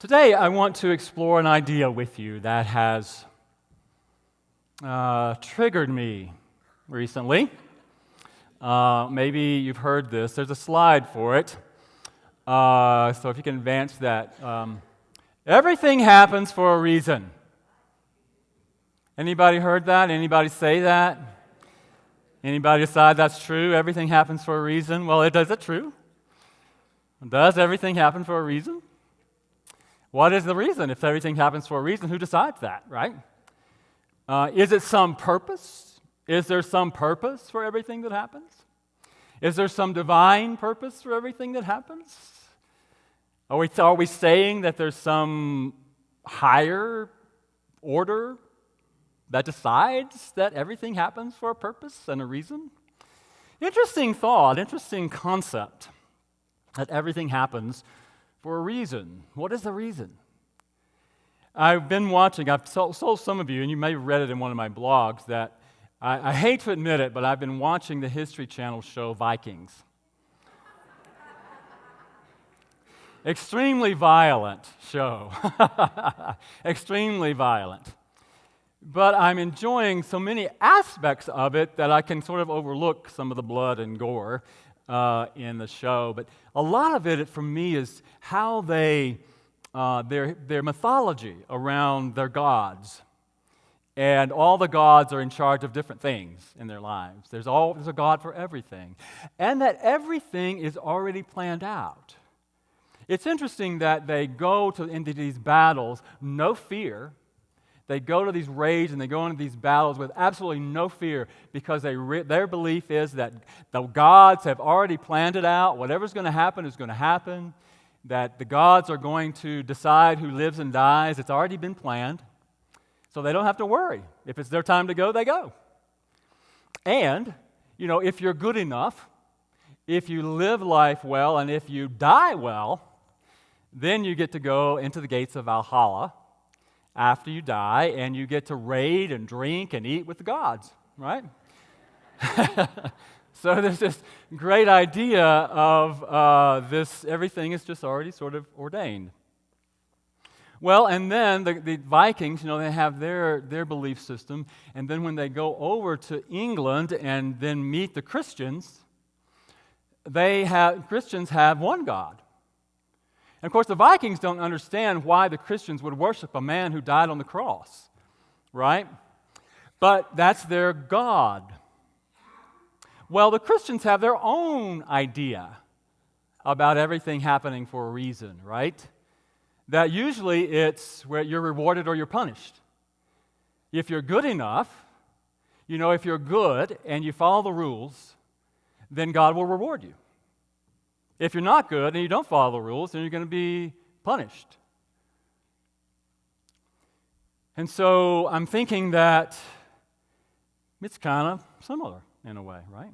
Today, I want to explore an idea with you that has triggered me recently. Maybe you've heard this. There's a slide for it. So if you can advance that. Everything happens for a reason. Anybody heard that? Anybody say that? Anybody decide that's true? Everything happens for a reason? Well, is it true? Does everything happen for a reason? What is the reason? If everything happens for a reason, who decides that, right? Is it some purpose? Is there some purpose for everything that happens? Is there some divine purpose for everything that happens? Are we saying that there's some higher order that decides that everything happens for a purpose and a reason? Interesting thought, interesting concept, that everything happens for a reason. What is the reason? I've told some of you, and you may have read it in one of my blogs, that I hate to admit it, but I've been watching the History Channel show Vikings. Extremely violent show. Extremely violent. But I'm enjoying so many aspects of it that I can sort of overlook some of the blood and gore in the show. But a lot of it, for me, is how their mythology around their gods. And all the gods are in charge of different things in their lives. There's a God for everything. And that everything is already planned out. It's interesting that they go into these battles, no fear. They go to these raids and they go into these battles with absolutely no fear because their belief is that the gods have already planned it out. Whatever's going to happen is going to happen. That the gods are going to decide who lives and dies. It's already been planned. So they don't have to worry. If it's their time to go, they go. And, if you're good enough, if you live life well, and if you die well, then you get to go into the gates of Valhalla after you die, and you get to raid and drink and eat with the gods, right? So there's this great idea of everything is just already sort of ordained. Well, and then the Vikings, they have their belief system, and then when they go over to England and then meet the Christians, Christians have one God. And of course, the Vikings don't understand why the Christians would worship a man who died on the cross, right? But that's their God. Well, the Christians have their own idea about everything happening for a reason, right? That usually it's where you're rewarded or you're punished. If you're good enough, if you're good and you follow the rules, then God will reward you. If you're not good and you don't follow the rules, then you're going to be punished. And so I'm thinking that it's kind of similar in a way, right?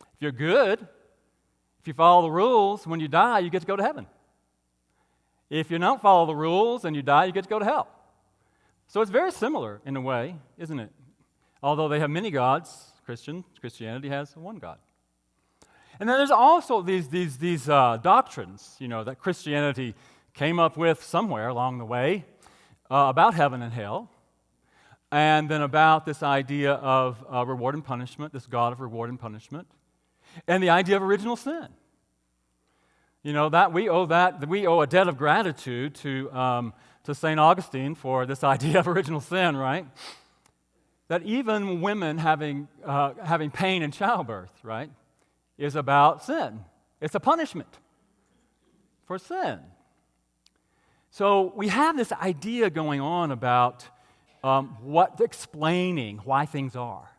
If you're good, if you follow the rules, when you die, you get to go to heaven. If you don't follow the rules and you die, you get to go to hell. So it's very similar in a way, isn't it? Although they have many gods, Christianity has one God. And then there's also these doctrines, that Christianity came up with somewhere along the way about heaven and hell, and then about this idea of reward and punishment, this God of reward and punishment, and the idea of original sin. That we owe a debt of gratitude to St. Augustine for this idea of original sin, right? That even women having pain in childbirth, right, is about sin. It's a punishment for sin. So we have this idea going on about explaining why things are.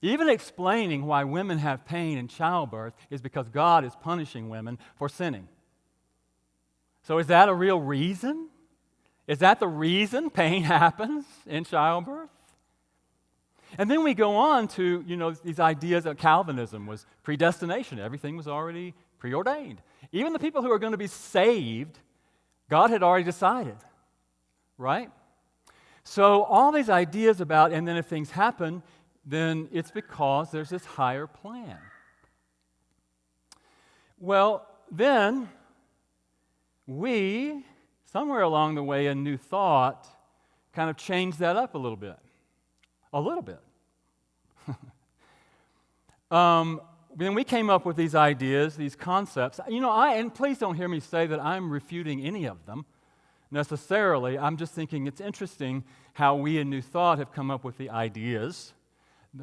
Even explaining why women have pain in childbirth is because God is punishing women for sinning. So is that a real reason? Is that the reason pain happens in childbirth? And then we go on to, these ideas that Calvinism was predestination. Everything was already preordained. Even the people who are going to be saved, God had already decided, right? So all these ideas about, and then if things happen, then it's because there's this higher plan. Well, then we somewhere along the way, a new thought kind of changed that up a little bit. A little bit. Then we came up with these ideas, these concepts. And please don't hear me say that I'm refuting any of them necessarily. I'm just thinking it's interesting how we in New Thought have come up with the ideas,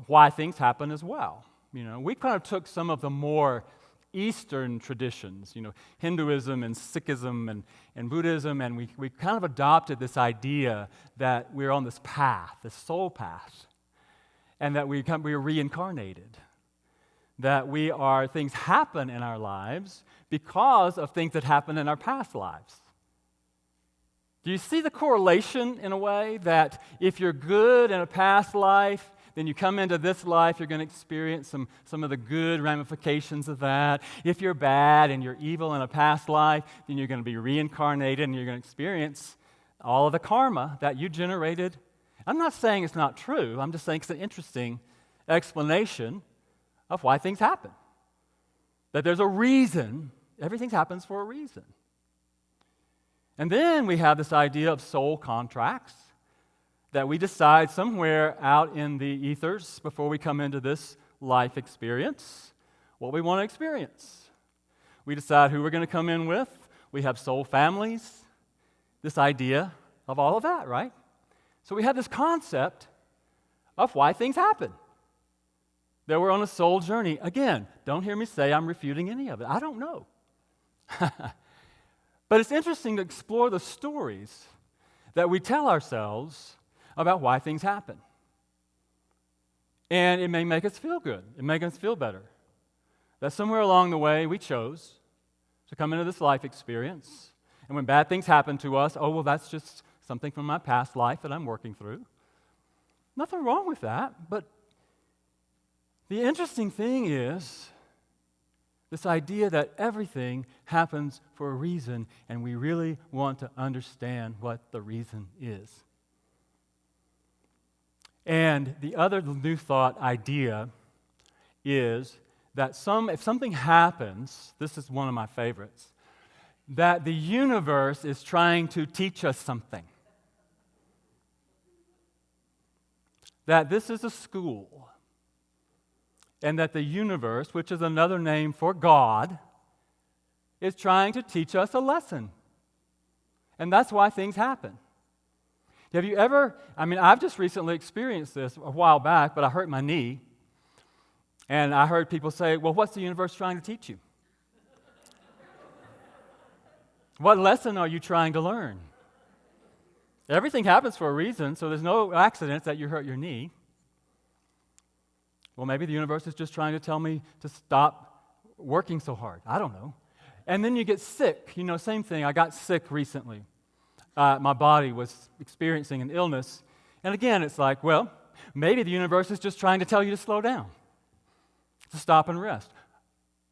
why things happen as well. We kind of took some of the more Eastern traditions, Hinduism and Sikhism and Buddhism, and we kind of adopted this idea that we're on this path, this soul path, and that we are reincarnated, that things happen in our lives because of things that happened in our past lives. Do you see the correlation in a way that if you're good in a past life, then you come into this life, you're going to experience some of the good ramifications of that. If you're bad and you're evil in a past life, then you're going to be reincarnated and you're going to experience all of the karma that you generated. I'm not saying it's not true. I'm just saying it's an interesting explanation of why things happen. That there's a reason. Everything happens for a reason. And then we have this idea of soul contracts, that we decide somewhere out in the ethers before we come into this life experience what we want to experience. We decide who we're going to come in with. We have soul families, this idea of all of that, right? So we have this concept of why things happen, that we're on a soul journey. Again, don't hear me say I'm refuting any of it. I don't know. But it's interesting to explore the stories that we tell ourselves about why things happen. And it may make us feel good. It may make us feel better. That somewhere along the way we chose to come into this life experience. And when bad things happen to us, that's just something from my past life that I'm working through. Nothing wrong with that. But the interesting thing is this idea that everything happens for a reason, and we really want to understand what the reason is. And the other New Thought idea is that if something happens, this is one of my favorites, that the universe is trying to teach us something. That this is a school, and that the universe, which is another name for God, is trying to teach us a lesson. And that's why things happen. Have you ever, I've just recently experienced this a while back, but I hurt my knee. And I heard people say, well, what's the universe trying to teach you? What lesson are you trying to learn? Everything happens for a reason, so there's no accidents that you hurt your knee. Well, maybe the universe is just trying to tell me to stop working so hard. I don't know. And then you get sick. Same thing. I got sick recently. My body was experiencing an illness. And again, it's like, well, maybe the universe is just trying to tell you to slow down, to stop and rest.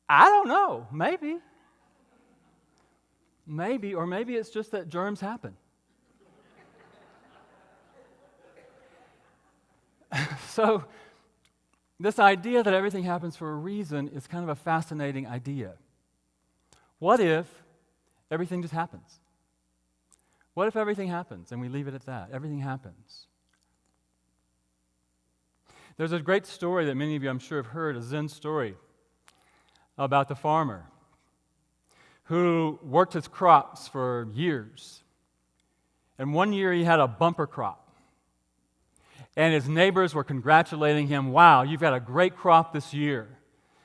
I don't know. Maybe. Or maybe it's just that germs happen. So, this idea that everything happens for a reason is kind of a fascinating idea. What if everything just happens? What if everything happens and we leave it at that? Everything happens. There's a great story that many of you, I'm sure, have heard, a Zen story about the farmer who worked his crops for years. And one year he had a bumper crop. And his neighbors were congratulating him, wow, you've got a great crop this year.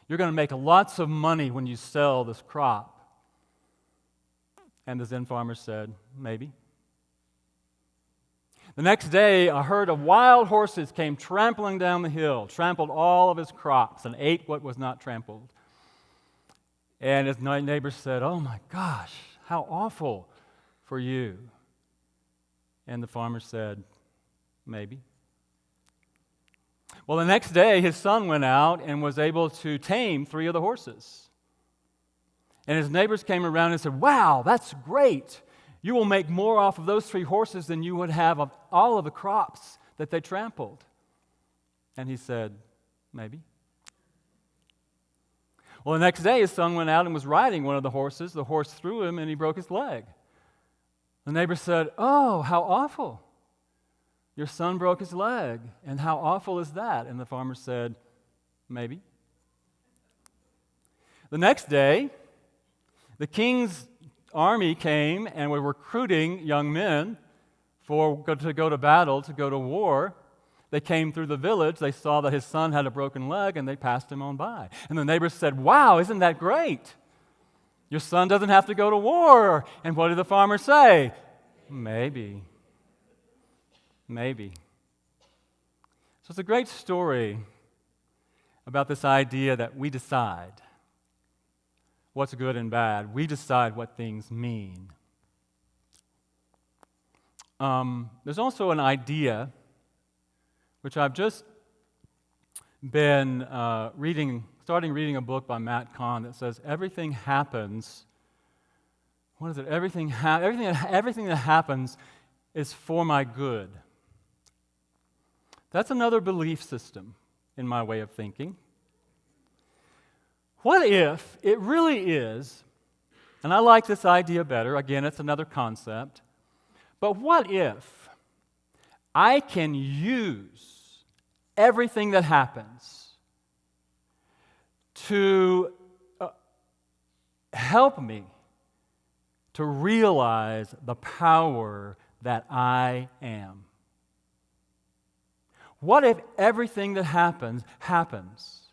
You're going to make lots of money when you sell this crop. And the Zen farmer said, maybe. The next day, a herd of wild horses came trampling down the hill, trampled all of his crops, and ate what was not trampled. And his neighbors said, oh my gosh, how awful for you. And the farmer said, maybe. Well, the next day, his son went out and was able to tame 3 of the horses. And his neighbors came around and said, wow, that's great. You will make more off of those 3 horses than you would have of all of the crops that they trampled. And he said, maybe. Well, the next day, his son went out and was riding one of the horses. The horse threw him and he broke his leg. The neighbor said, "Oh, how awful. Your son broke his leg, and how awful is that?" And the farmer said, "Maybe." The next day, the king's army came and were recruiting young men to go to battle, to go to war. They came through the village. They saw that his son had a broken leg, and they passed him on by. And the neighbors said, "Wow, isn't that great? Your son doesn't have to go to war." And what did the farmer say? Maybe. Maybe. So it's a great story about this idea that we decide what's good and bad. We decide what things mean. There's also an idea, which I've just been starting reading a book by Matt Kahn that says everything happens. What is it? Everything that happens is for my good. That's another belief system in my way of thinking. What if it really is, and I like this idea better, again, it's another concept, but what if I can use everything that happens to help me to realize the power that I am? What if everything that happens,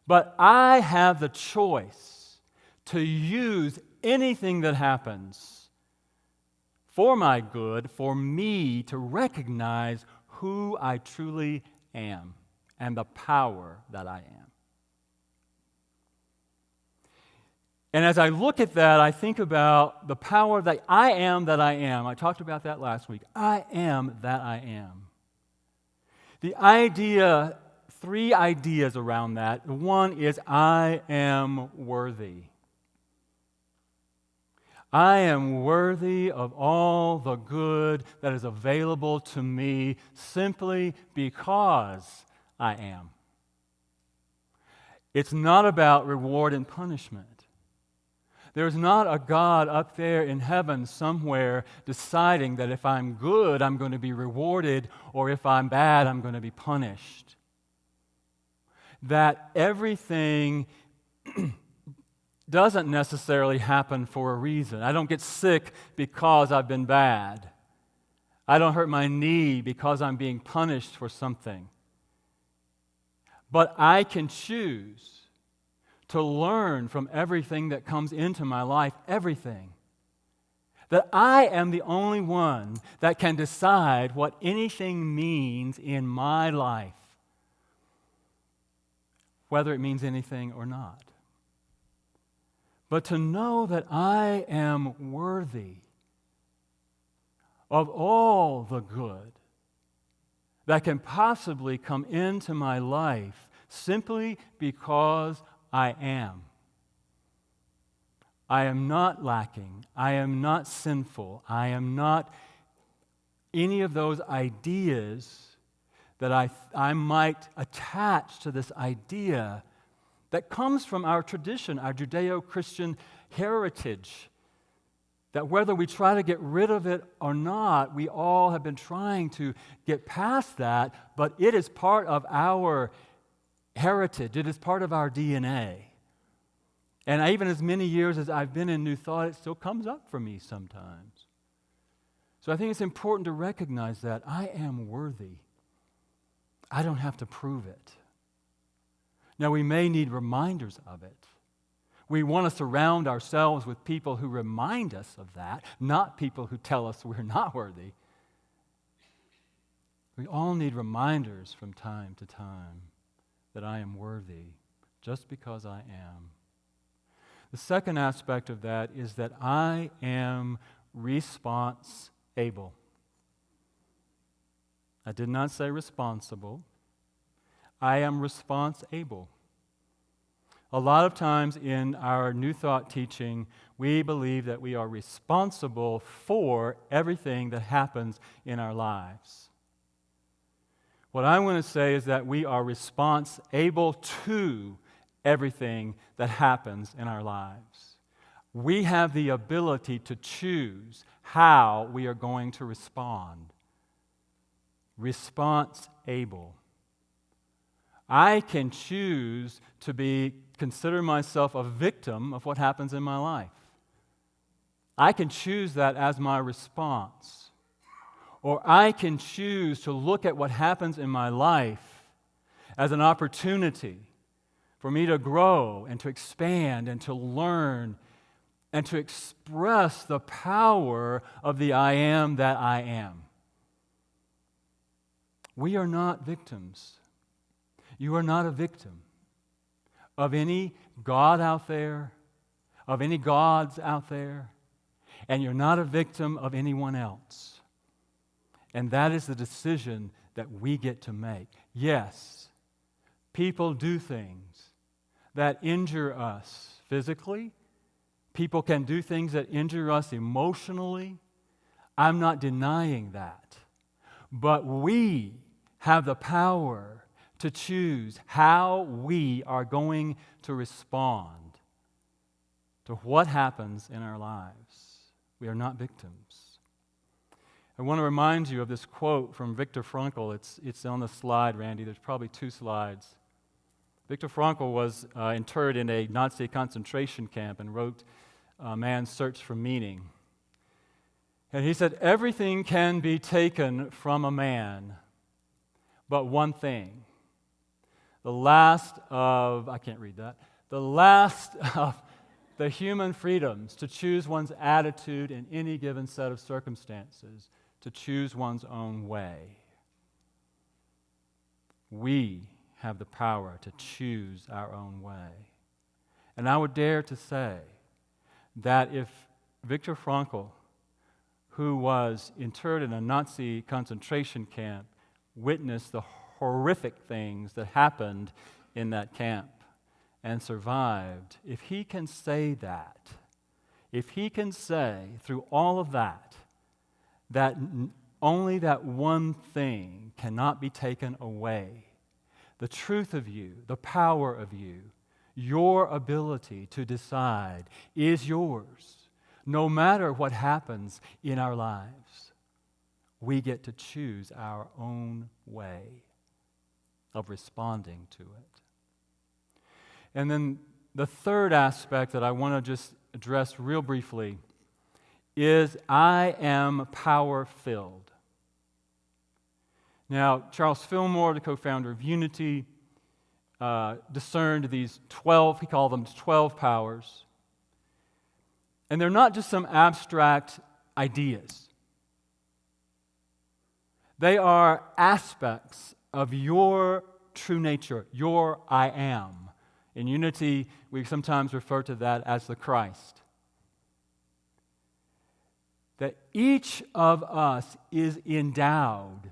but I have the choice to use anything that happens for my good, for me to recognize who I truly am and the power that I am? And as I look at that, I think about the power that I am that I am. I talked about that last week. I am that I am. The idea, 3 ideas around that. One is I am worthy. I am worthy of all the good that is available to me simply because I am. It's not about reward and punishment. There's not a God up there in heaven somewhere deciding that if I'm good, I'm going to be rewarded, or if I'm bad, I'm going to be punished. That everything doesn't necessarily happen for a reason. I don't get sick because I've been bad. I don't hurt my knee because I'm being punished for something. But I can choose to learn from everything that comes into my life, everything. That I am the only one that can decide what anything means in my life, whether it means anything or not. But to know that I am worthy of all the good that can possibly come into my life simply because I am. I am not lacking. I am not sinful. I am not any of those ideas that I might attach to this idea that comes from our tradition, our Judeo-Christian heritage, that whether we try to get rid of it or not, we all have been trying to get past that, but it is part of our heritage. It is part of our DNA. And even as many years as I've been in New Thought, it still comes up for me sometimes. So I think it's important to recognize that I am worthy. I don't have to prove it. Now, we may need reminders of it. We want to surround ourselves with people who remind us of that, not people who tell us we're not worthy. We all need reminders from time to time that I am worthy just because I am. The second aspect of that is that I am response-able. I did not say responsible. I am response-able. A lot of times in our New Thought teaching, we believe that we are responsible for everything that happens in our lives. What I want to say is that we are response-able to everything that happens in our lives. We have the ability to choose how we are going to respond. Response able. I can choose to consider myself a victim of what happens in my life. I can choose that as my response. Or I can choose to look at what happens in my life as an opportunity for me to grow and to expand and to learn and to express the power of the I am that I am. We are not victims. You are not a victim of any God out there, of any gods out there, and you're not a victim of anyone else. And that is the decision that we get to make. Yes, people do things that injure us physically. People can do things that injure us emotionally. I'm not denying that. But we have the power to choose how we are going to respond to what happens in our lives. We are not victims. I want to remind you of this quote from Viktor Frankl. It's on the slide, Randy. There's probably 2 slides. Viktor Frankl was interred in a Nazi concentration camp and wrote Man's Search for Meaning. And he said, everything can be taken from a man, but one thing. The last of the human freedoms to choose one's attitude in any given set of circumstances, to choose one's own way. We have the power to choose our own way. And I would dare to say that if Viktor Frankl, who was interred in a Nazi concentration camp, witnessed the horrific things that happened in that camp and survived, if he can say that, if he can say through all of that, that only that one thing cannot be taken away, the truth of you, the power of you, your ability to decide is yours. No matter what happens in our lives, we get to choose our own way of responding to it. And then the third aspect that I want to just address real briefly is I am power-filled. Now, Charles Fillmore, the co-founder of Unity, discerned these 12, he called them 12 powers. And they're not just some abstract ideas. They are aspects of your true nature, your I am. In Unity, we sometimes refer to that as the Christ. That each of us is endowed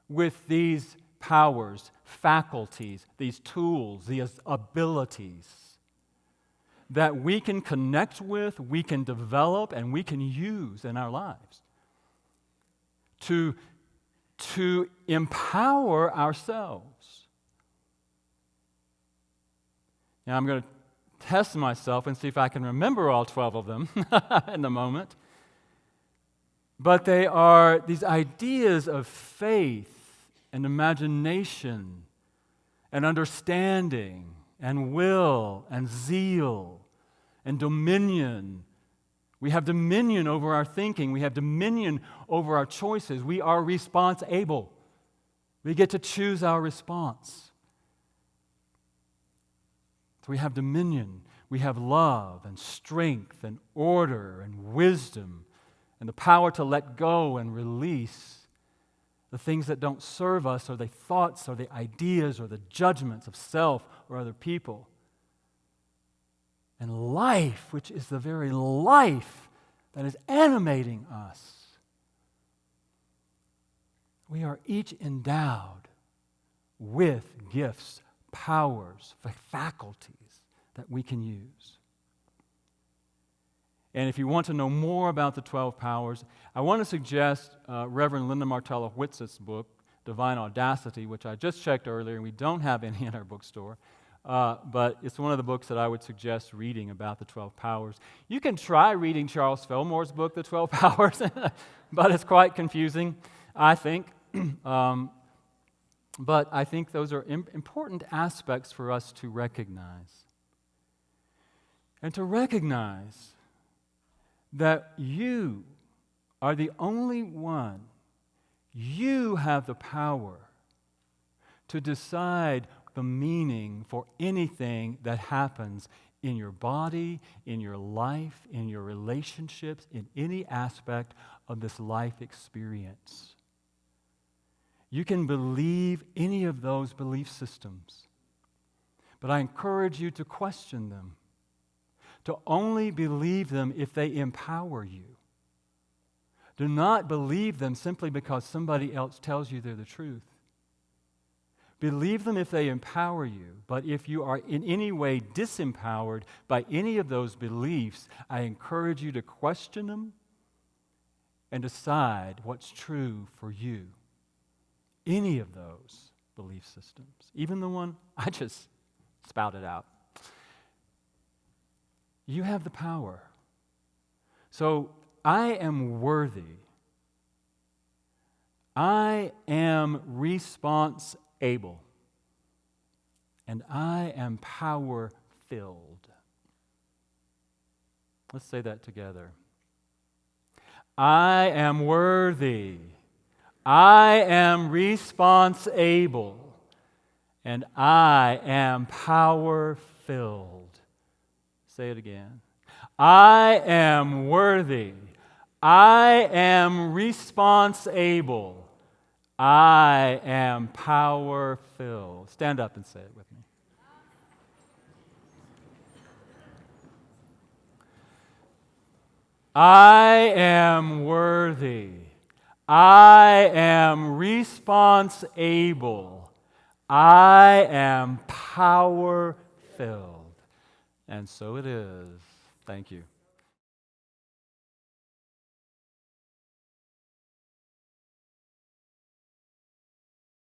with these powers, faculties, these tools, these abilities that we can connect with, we can develop, and we can use in our lives to empower ourselves. Now, I'm going to test myself and see if I can remember all 12 of them in a moment. But they are these ideas of faith and imagination and understanding and will and zeal and dominion. We have dominion over our thinking. We have dominion over our choices. We are response-able. We get to choose our response. So we have dominion. We have love and strength and order and wisdom and the power to let go and release the things that don't serve us, or the thoughts or the ideas or the judgments of self or other people. And life, which is the very life that is animating us. We are each endowed with gifts, powers, faculties that we can use. And if you want to know more about the 12 powers, I want to suggest Reverend Linda Martella Whitsitt's book, Divine Audacity, which I just checked earlier, and we don't have any in our bookstore. but it's one of the books that I would suggest reading about the 12 powers. You can try reading Charles Fillmore's book, The 12 Powers, but it's quite confusing, I think. But I think those are important aspects for us to recognize. And to recognize that you are the only one. You have the power to decide the meaning for anything that happens in your body, in your life, in your relationships, in any aspect of this life experience. You can believe any of those belief systems, but I encourage you to question them, to only believe them if they empower you. Do not believe them simply because somebody else tells you they're the truth. Believe them if they empower you, but if you are in any way disempowered by any of those beliefs, I encourage you to question them and decide what's true for you. Any of those belief systems, even the one I just spouted out. You have the power. So I am worthy. I am response-able. And I am power-filled. Let's say that together. I am worthy. I am response-able. And I am power-filled. Say it again. I am worthy. I am response-able. I am power-filled. Stand up and say it with me. I am worthy. I am response-able. I am power-filled. And so it is. Thank you.